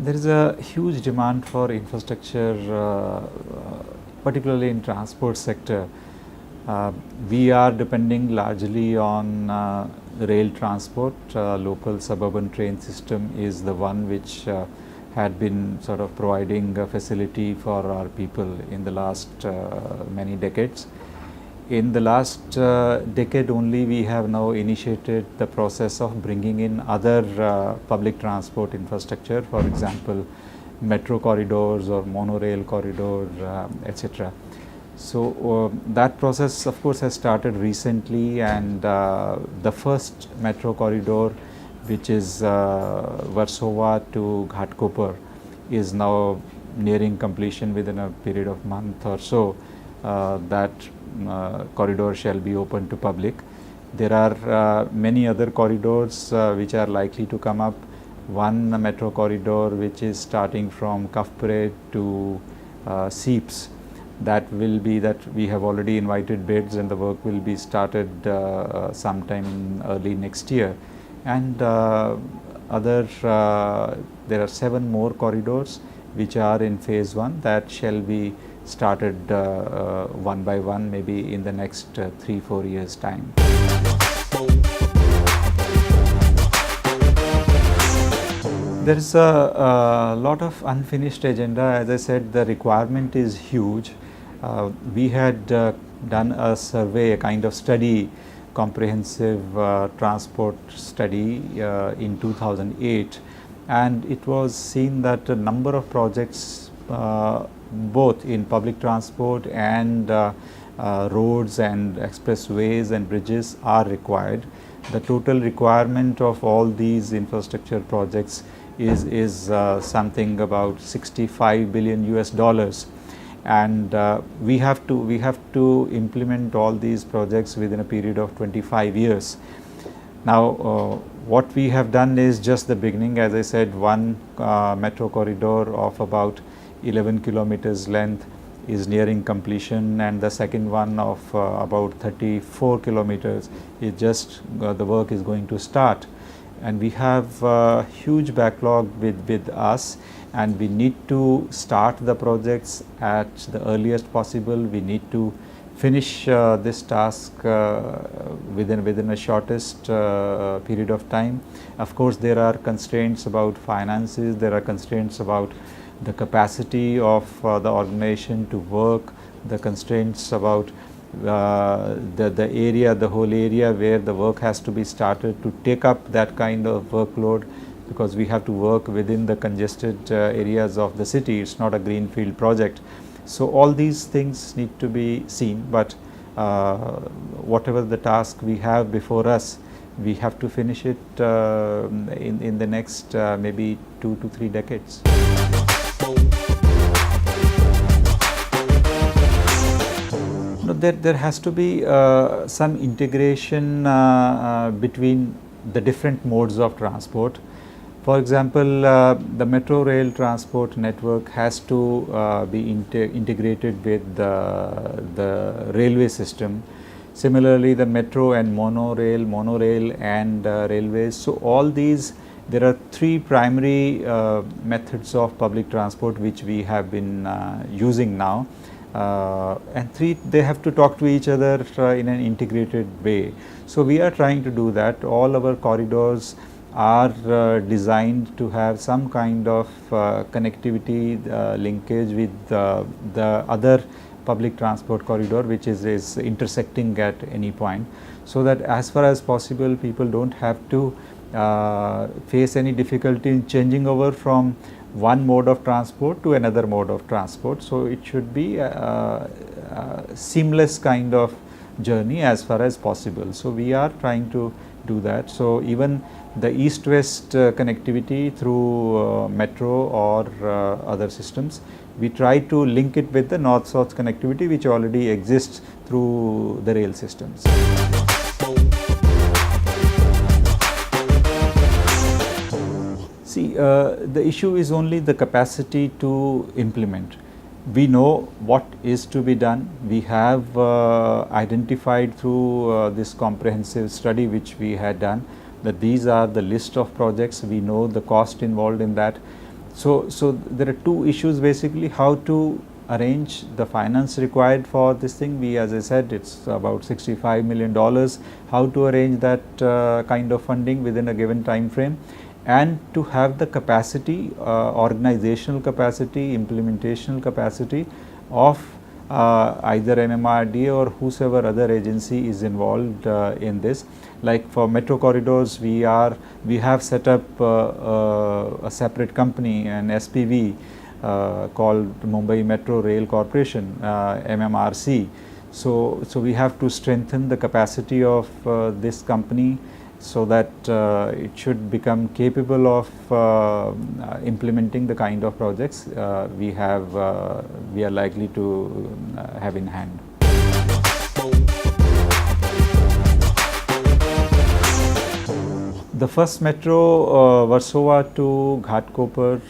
There is a huge demand for infrastructure, particularly in transport sector. We are depending largely on rail transport. Local suburban train system is the one which had been sort of providing a facility for our people in the last many decades. In the last decade only, we have now initiated the process of bringing in other public transport infrastructure, for example, metro corridors or monorail corridor, etc. So that process of course has started recently, and the first metro corridor, which is Warsaw to Ghatkopar, is now nearing completion within a period of month or so. That corridor shall be open to public. There are many other corridors which are likely to come up. One metro corridor which is starting from Kafpre to Seeps, that we have already invited bids, and the work will be started sometime in early next year. And there are 7 more corridors which are in phase 1 that shall be started one by one, maybe in the next 3-4 years time. There is a lot of unfinished agenda. As I said, the requirement is huge. We had done a survey, a kind of study, comprehensive transport study in 2008, and it was seen that a number of projects both in public transport and roads and expressways and bridges are required. The total requirement of all these infrastructure projects is something about $65 billion US, and we have to implement all these projects within a period of 25 years. Now what we have done is just the beginning. As I said, one metro corridor of about 11 kilometers length is nearing completion, and the second one of about 34 kilometers is just the work is going to start. And we have a huge backlog with us, and we need to start the projects at the earliest possible. We need to finish this task within a shortest period of time. Of course, there are constraints about finances, there are constraints about the capacity of the organization to work, the constraints about the area, the whole area where the work has to be started to take up that kind of workload, because we have to work within the congested areas of the city. It's not a greenfield project. So all these things need to be seen, but whatever the task we have before us, we have to finish it in the next maybe 2 to 3 decades. There has to be some integration between the different modes of transport. For example, the metro rail transport network has to be integrated with the railway system. Similarly, the metro and monorail and railways. So all these, there are 3 primary methods of public transport which we have been using now. And 3, they have to talk to each other in an integrated way. So we are trying to do that. All our corridors are designed to have some kind of connectivity linkage with the other public transport corridor which is intersecting at any point, so that as far as possible people don't have to face any difficulty in changing over from one mode of transport to another mode of transport. So it should be a seamless kind of journey as far as possible. So we are trying to do that. So even the east-west connectivity through metro or other systems, we try to link it with the north-south connectivity which already exists through the rail systems. See, the issue is only the capacity to implement. We know what is to be done. We have identified through this comprehensive study which we had done that these are the list of projects. We know the cost involved in that. So there are two issues basically: how to arrange the finance required for this thing. As I said, it's about $65 million. How to arrange that kind of funding within a given time frame, and to have the capacity, organizational capacity, implementational capacity of either MMRDA or whosoever other agency is involved in this. Like for metro corridors, we have set up a separate company, an SPV called Mumbai Metro Rail Corporation, MMRC. So we have to strengthen the capacity of this company so that it should become capable of implementing the kind of projects we are likely to have in hand. The first metro, Warsaw to Ghatkopar,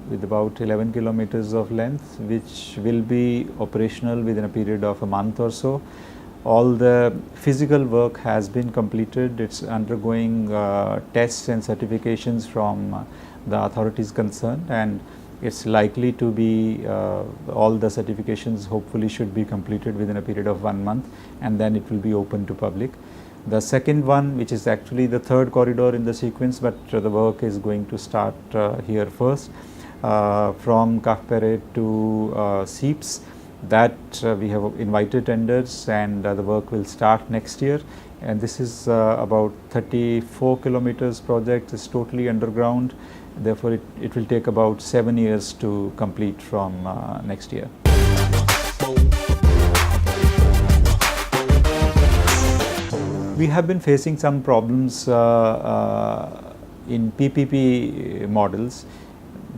with about 11 kilometers of length, which will be operational within a period of a month or so. All the physical work has been completed. It's undergoing tests and certifications from the authorities concerned, and it's likely to be all the certifications hopefully should be completed within a period of 1 month, and then it will be open to public. The second one, which is actually the third corridor in the sequence, but the work is going to start here first, from Kafpere to Seeps. That we have invited tenders, and the work will start next year. And this is about 34 kilometers project. It's totally underground. Therefore, it will take about 7 years to complete from next year. We have been facing some problems in PPP models.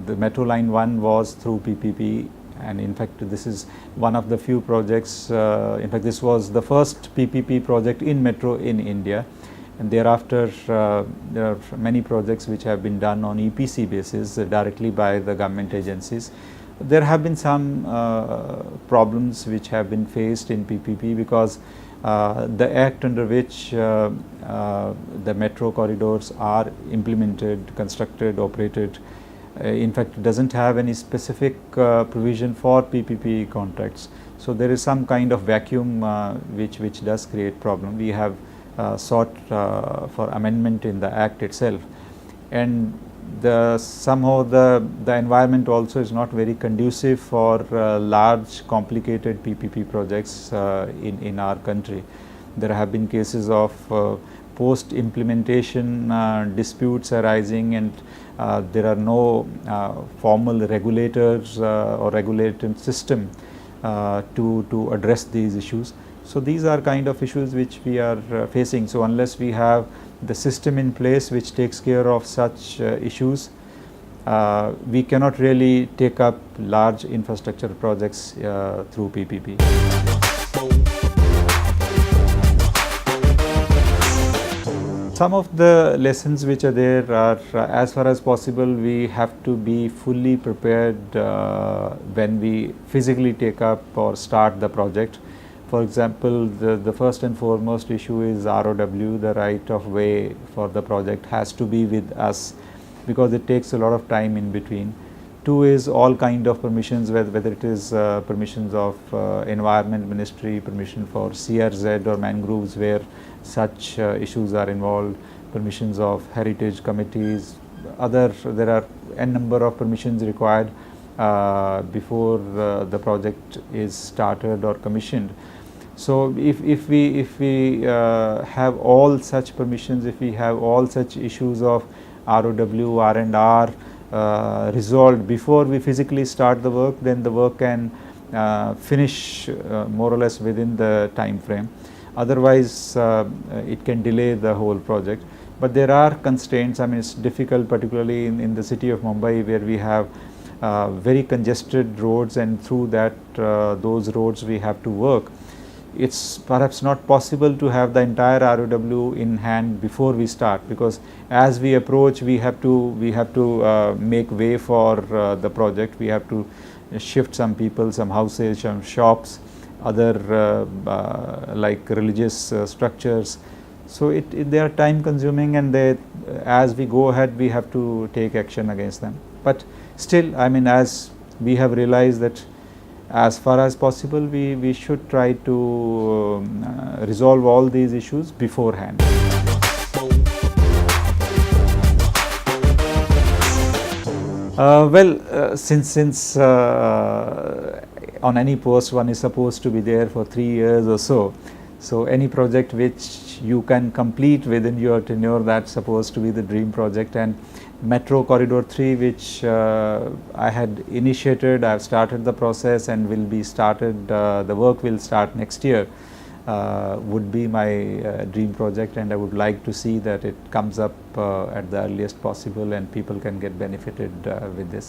The Metro Line 1 was through PPP, and in fact this is one of the few projects, in fact this was the first PPP project in metro in India, and thereafter there are many projects which have been done on EPC basis directly by the government agencies. There have been some problems which have been faced in PPP because the act under which the metro corridors are implemented, constructed, operated, in fact does not have any specific provision for PPP contracts. So there is some kind of vacuum which does create problem. We have sought for amendment in the act itself, and somehow the environment also is not very conducive for large complicated PPP projects in our country. There have been cases of post implementation disputes arising, and there are no formal regulators or regulated system to address these issues. So these are kind of issues which we are facing. So unless we have the system in place which takes care of such issues, we cannot really take up large infrastructure projects through PPP. Some of the lessons which are there are, as far as possible, we have to be fully prepared when we physically take up or start the project. For example, the first and foremost issue is ROW, the right of way for the project has to be with us, because it takes a lot of time in between. Two is all kind of permissions, whether it is permissions of Environment Ministry, permission for CRZ or mangroves where such issues are involved, permissions of heritage committees, there are n number of permissions required before the project is started or commissioned. So if we have all such permissions, if we have all such issues of ROW, R&R resolved before we physically start the work, then the work can finish more or less within the time frame. Otherwise, it can delay the whole project. But there are constraints. I mean, it's difficult, particularly in the city of Mumbai, where we have very congested roads, and through that those roads we have to work. It's perhaps not possible to have the entire ROW in hand before we start, because as we approach, we have to make way for the project. We have to shift some people, some houses, some shops, other like religious structures. So they are time consuming, and as we go ahead we have to take action against them. But still, I mean, as we have realized that as far as possible we should try to resolve all these issues beforehand. Since on any post one is supposed to be there for 3 years or so, so any project which you can complete within your tenure, that's supposed to be the dream project. And Metro Corridor 3, which I had initiated, I have started the process and will be started, the work will start next year, would be my dream project, and I would like to see that it comes up at the earliest possible and people can get benefited with this.